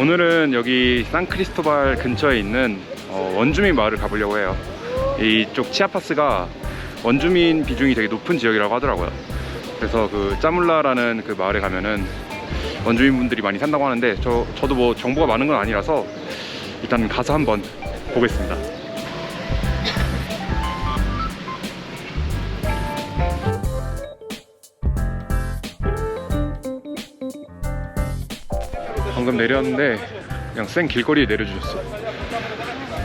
오늘은 여기 산크리스토발 근처에 있는 원주민 마을을 가보려고 해요. 이쪽 치아파스가 원주민 비중이 되게 높은 지역이라고 하더라고요. 그래서 그 짜물라라는 그 마을에 가면은 원주민분들이 많이 산다고 하는데 저도 뭐 정보가 많은 건 아니라서 일단 가서 한번 보겠습니다. 방금 내렸는데 그냥 생 길거리에 내려주셨어.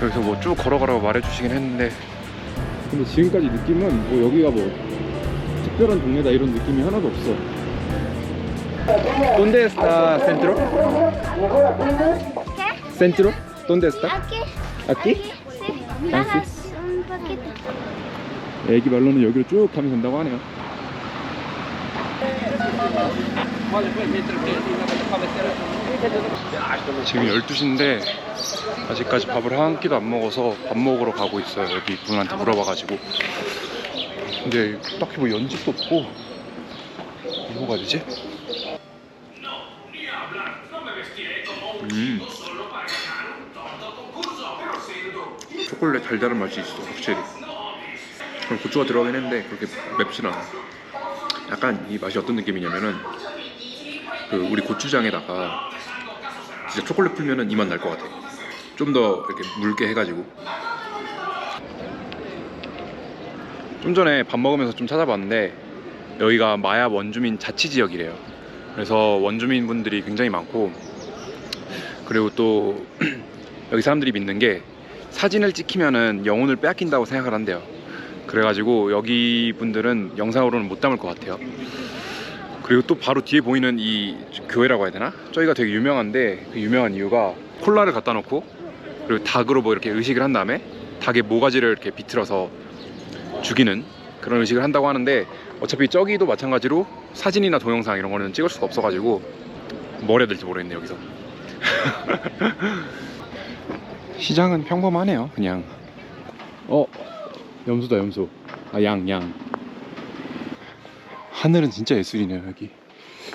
여기서 뭐 쭉 걸어가라고 말해주시긴 했는데, 근데 지금까지 느낌은 뭐 여기가 뭐 특별한 동네다 이런 느낌이 하나도 없어. ¿Dónde está centro? ¿Centro? ¿Dónde está? Aquí. ¿Aquí? Sí. Ah, Nada, sí. un poquito. 애기 말로는 여기로 쭉 가면 된다고 하네요. 지금 12시인데 아직까지 밥을 한 끼도 안 먹어서 밥 먹으러 가고 있어요. 여기 분한테 물어봐가지고. 근데 딱히 뭐 연집도 없고 뭐가 되지? 초콜릿 달달한 맛이 있어, 확실히. 그럼 고추가 들어가긴 했는데 그렇게 맵진 않아. 약간 이 맛이 어떤 느낌이냐면은 그 우리 고추장에다가 진짜 초콜릿 풀면은 이 맛 날 것 같아. 좀 더 이렇게 묽게 해가지고. 좀 전에 밥 먹으면서 좀 찾아봤는데 여기가 마야 원주민 자치지역이래요. 그래서 원주민 분들이 굉장히 많고, 그리고 또 여기 사람들이 믿는 게 사진을 찍히면은 영혼을 빼앗긴다고 생각을 한대요. 그래가지고 여기 분들은 영상으로는 못 담을 것 같아요. 그리고 또 바로 뒤에 보이는 이 교회라고 해야 되나? 저기가 되게 유명한데, 그 유명한 이유가 콜라를 갖다 놓고 그리고 닭으로 뭐 이렇게 의식을 한 다음에 닭의 모가지를 이렇게 비틀어서 죽이는 그런 의식을 한다고 하는데, 어차피 저기도 마찬가지로 사진이나 동영상 이런 거는 찍을 수가 없어가지고 뭘 해야 될지 모르겠네 여기서. 시장은 평범하네요. 그냥 염소다, 염소. 아, 양. 하늘은 진짜 예술이네요. 여기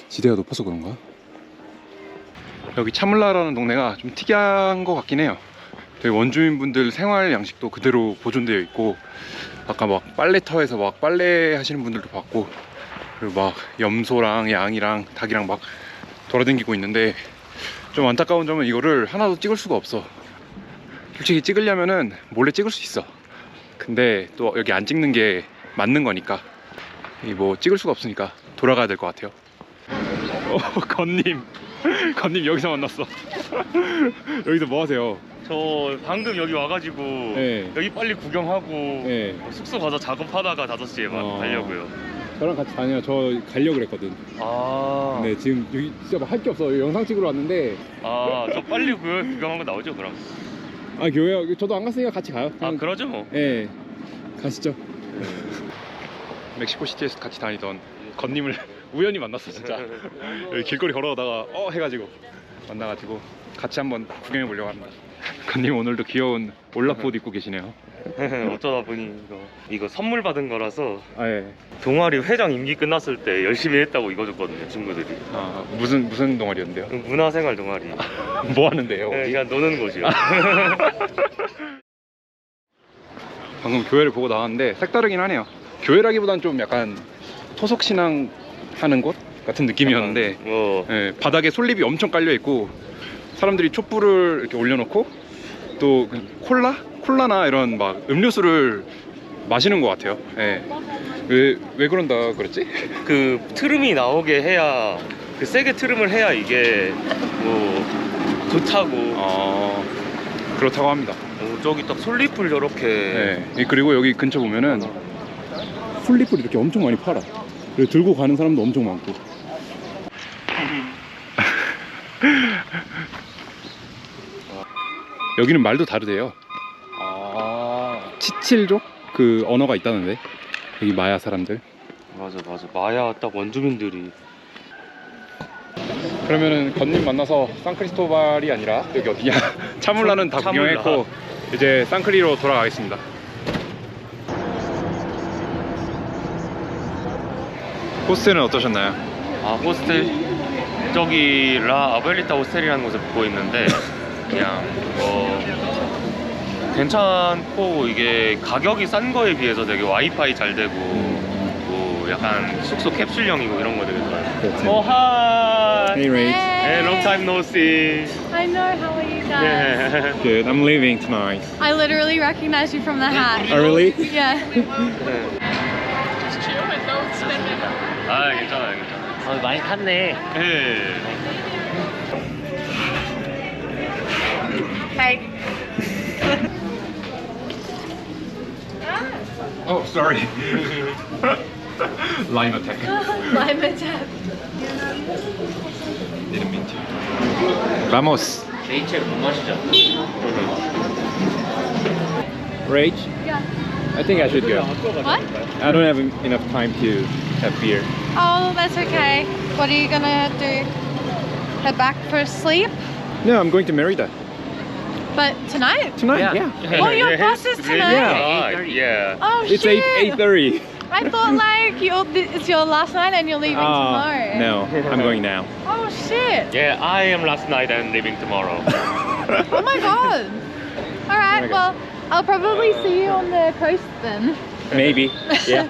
지대가 높아서 그런가? 여기 차물라라는 동네가 좀 특이한 것 같긴 해요. 되게 원주민분들 생활 양식도 그대로 보존되어 있고, 아까 막 빨래터에서 막 빨래 하시는 분들도 봤고, 그리고 막 염소랑 양이랑 닭이랑 막 돌아다니고 있는데, 좀 안타까운 점은 이거를 하나도 찍을 수가 없어. 솔직히 찍으려면은 몰래 찍을 수 있어. 근데 또 여기 안 찍는 게 맞는 거니까, 이 뭐 찍을 수가 없으니까 돌아가야 될 것 같아요. 건님 여기서 만났어. 여기서 뭐 하세요? 저 방금 여기 와가지고 네. 여기 빨리 구경하고 네. 숙소 가서 작업하다가 5시에 가려고요. 저랑 같이 다녀요. 저 가려고 그랬거든. 아, 근데 지금 여기 진짜 할 게 없어. 영상 찍으러 왔는데. 저 빨리 구경한 거 나오죠 그럼? 아, 교회 저도 안 갔으니까 같이 가요. 그러죠 뭐. 네, 가시죠. 멕시코 시티에서 같이 다니던 건님을 우연히 만났어 진짜. 여기 길거리 걸어오다가 해가지고 만나가지고 같이 한번 구경해 보려고 합니다. 건님 오늘도 귀여운 올라프 옷 입고 계시네요. 어쩌다 보니 이거 선물 받은 거라서 아, 예. 동아리 회장 임기 끝났을 때 열심히 했다고 이거 줬거든요 친구들이. 아, 무슨 동아리였는데요? 문화생활 동아리. 뭐 하는데요? 네, 그냥 노는 곳이요. 방금 교회를 보고 나왔는데 색다르긴 하네요. 교회라기보단 좀 약간 토속신앙 하는 곳 같은 느낌이었는데, 예, 바닥에 솔잎이 엄청 깔려 있고 사람들이 촛불을 이렇게 올려놓고 또 콜라나 이런 막 음료수를 마시는 것 같아요. 예. 왜 그런다 그랬지? 그 트름이 나오게 해야, 그 세게 트름을 해야 이게 뭐 좋다고. 그렇다고 합니다. 저기 딱 솔잎을 저렇게. 네. 그리고 여기 근처 보면은 솔잎을 이렇게 엄청 많이 팔아. 그리고 들고 가는 사람도 엄청 많고. 여기는 말도 다르대요. 치칠족 그 언어가 있다는데, 여기 마야 사람들. 맞아 마야 딱 원주민들이. 그러면은 건님 만나서 산크리스토발이 아니라 여기 어디냐? 차물라는 다 구경했고 이제 산크리로 돌아가겠습니다. 호스텔은 어떠셨나요? 호스텔 저기 라 아벨리타 호스텔이라는 곳에 묵고 있는데 그냥 괜찮고 이게 가격이 싼 거에 비해서 되게 와이파이 잘 되고 뭐 약간 숙소 캡슐형이고 이런 거 되게 좋아요. Oh hi. Hey, Rach. Hey, long time no see. I know, how are you guys? Yeah. Good. I'm leaving tonight. I literally recognize you from the hat. Oh, really? Yeah. 아 괜찮아요, 괜찮아요. 많이 탔네. 예. Hey. Oh, sorry. Lime attack. Lime attack. Didn't mean to. Vamos. 레이첼 못 마시죠? Rach, Yeah. I think I should go. What? I don't have enough time to have beer. Oh, that's okay. What are you gonna do? Head back for sleep? No, I'm going to Merida But tonight? tonight. Yeah. Oh, your bus is tonight? Yeah. Yeah. Oh, It's shit. 8:30. I thought like it's your last night and you're leaving tomorrow. No, I'm going now. Oh, shit. Yeah, I am last night and leaving tomorrow. Oh my god. Alright, well, I'll probably see you on the coast then. Maybe. Yeah.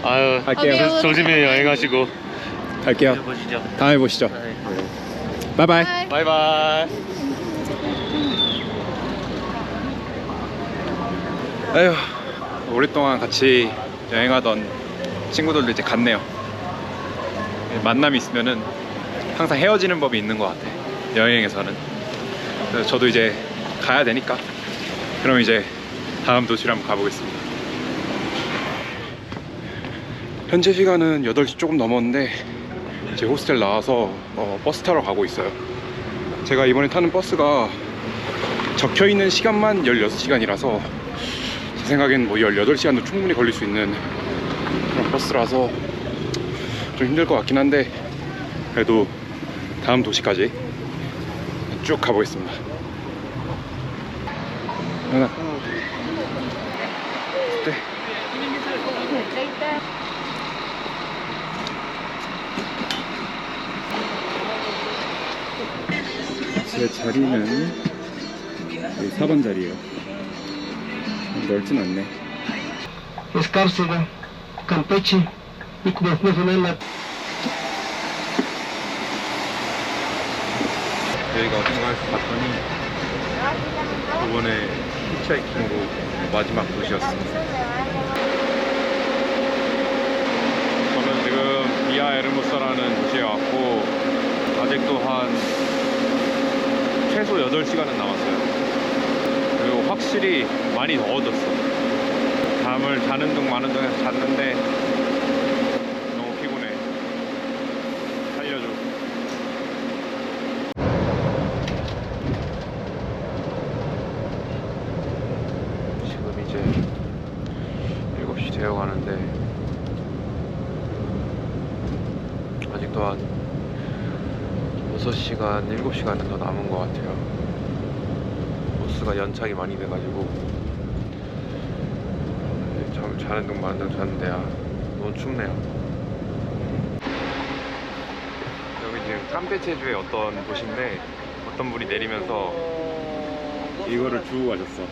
아유, 갈게요. 조심히 여행하시고. 갈게요. 보시죠. 다음에 보시죠. 바이바이. Bye. 바이바이. 아휴, 오랫동안 같이 여행하던 친구들도 이제 갔네요. 만남이 있으면은 항상 헤어지는 법이 있는 것 같아. 여행에서는. 그래서 저도 이제 가야 되니까. 그럼 이제 다음 도시로 한번 가보겠습니다. 현재 시간은 8시 조금 넘었는데 이제 호스텔 나와서 버스 타러 가고 있어요. 제가 이번에 타는 버스가 적혀있는 시간만 16시간이라서 제 생각엔 뭐 18시간도 충분히 걸릴 수 있는 그런 버스라서 좀 힘들 것 같긴 한데 그래도 다음 도시까지 쭉 가보겠습니다. 하나. 네. 제 자리는 여기 4번 자리예요. 넓진 않네. Escárcega, Campeche y Venezuela. 여기가 어딘가에서 봤더니 이번에 히치하이킹으로 마지막 도시였습니다. 저는 지금 비아 에르모사라는 도시에 왔고 아직도 한 최소 8시간은 남았어요. 그리고 확실히 많이 더워졌어. 잠을 자는 둥 마는 둥 해서 잤는데 너무 피곤해. 살려줘. 지금 이제 7시 되어 가는데 아직도 한 6시간, 7시간은 더 남은 것 같아요. 버스가 연착이 많이 돼가지고 잠을 자는 둥 마는 둥 잤는데 너무 춥네요. 여기 지금 캄페체주의 어떤 도시인데 어떤 분이 내리면서 이거를 주고 가셨어.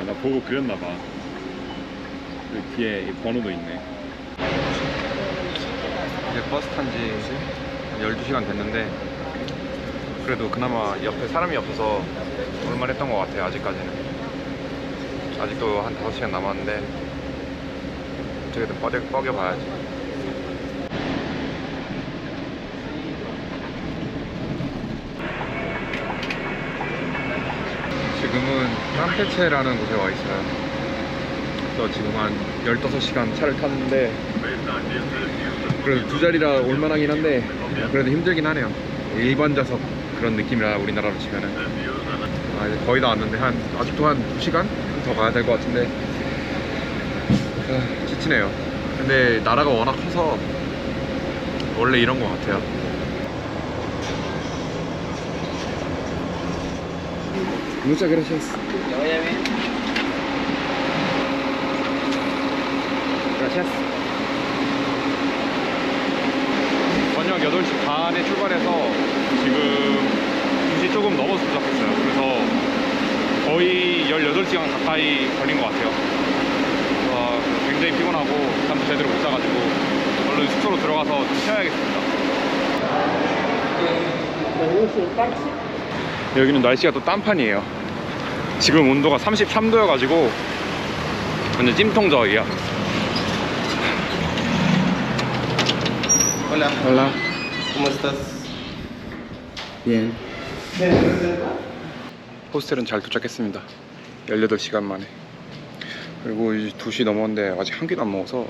나 보고 그렸나봐. 그 뒤에 번호도 있네. 이제 버스 탄지 12시간 됐는데 그래도 그나마 옆에 사람이 없어서 올만했던 것 같아요. 아직까지는. 아직도 한 5시간 남았는데 어떻게든 뻐겨봐야지. 지금은 캄페체라는 곳에 와 있어요. 그래서 지금 한 15시간 차를 탔는데 그래도 두 자리라 올만하긴 한데 그래도 힘들긴 하네요. 일반 좌석 그런 느낌이라 우리나라로 치면은 이제 거의 다 왔는데 아직도 한 2시간 더 가야 될 것 같은데 지치네요. 근데 나라가 워낙 커서 원래 이런 것 같아요. Muchas gracias. Gracias. 새벽 8시 반에 출발해서 지금 2시 조금 넘어서 도착했어요. 그래서 거의 18시간 가까이 걸린 것 같아요. 굉장히 피곤하고 잠도 제대로 못 자가지고 얼른 숙소로 들어가서 쉬어야겠습니다. 여기는 날씨가 또 딴판이에요. 지금 온도가 33도여가지고 완전 찜통저이야. Hola, 올라. ¿cómo estás? bien. 호스텔은 잘 도착했습니다. 18시간 만에. 그리고 이제 2시 넘었는데 아직 한 끼도 안 먹어서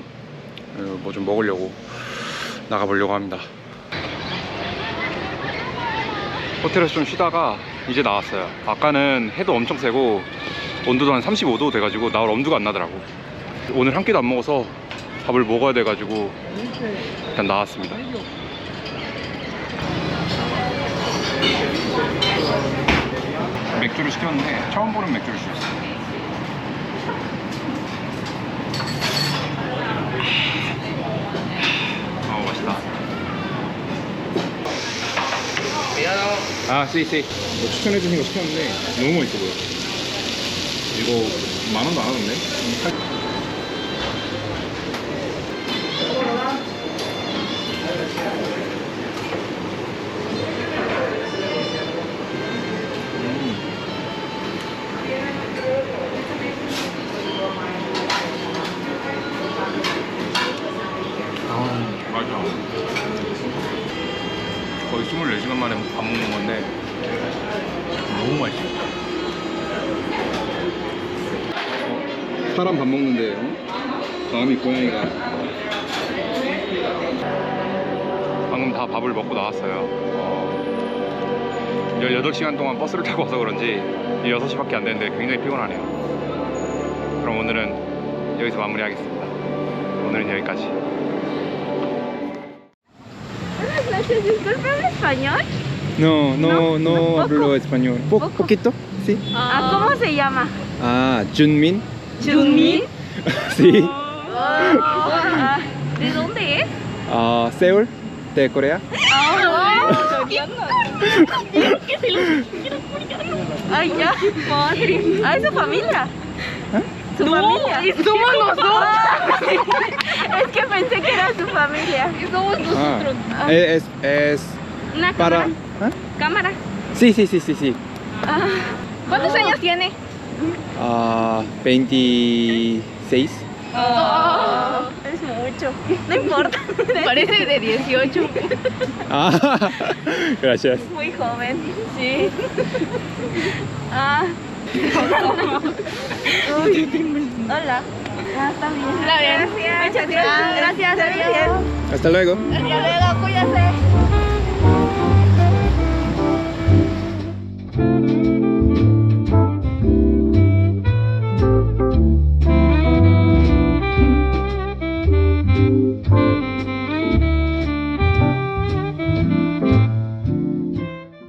뭐 좀 먹으려고 나가보려고 합니다. 호텔에서 좀 쉬다가 이제 나왔어요. 아까는 해도 엄청 세고 온도도 한 35도 돼가지고 나올 엄두가 안 나더라고. 오늘 한 끼도 안 먹어서 밥을 먹어야 돼가지고 일단 나왔습니다. 맥주를 시켰는데 처음 보는 맥주를 시켰어요. 맛있다. 아, 씨씨. 뭐 추천해주신 거 시켰는데 너무 맛있어 보여. 이거 10,000원도 안 하던데? 맛있다. 거의 24시간 만에 밥 먹는 건데 너무 맛있어. 사람 밥 먹는데 마음이 고양이가. 방금 다 밥을 먹고 나왔어요. 18시간 동안 버스를 타고 와서 그런지 6시밖에 안 됐는데 굉장히 피곤하네요. 그럼 오늘은 여기서 마무리하겠습니다. 오늘은 여기까지. Buenas noches, disculpe, ¿habla español? No hablo español. Poquito, sí. ¿Cómo se llama? Ah, Junmin. ¿Junmin? Sí. ¿De dónde es? Seúl, de Corea. Ay, ya, madre. Ah, ¿es su familia? ¿Su familia? Somos nosotros. Es que pensé que era su familia. Somos nosotros. Es Una para. cámara. Cámara. Sí. ¿Cuántos años tiene? 26. Es mucho. No importa. Parece de 18. Gracias. Muy joven. Sí. Hola. Está bien. Está bien. Muchas gracias. Gracias. Adiós. Hasta luego. Hasta luego. Cuídate.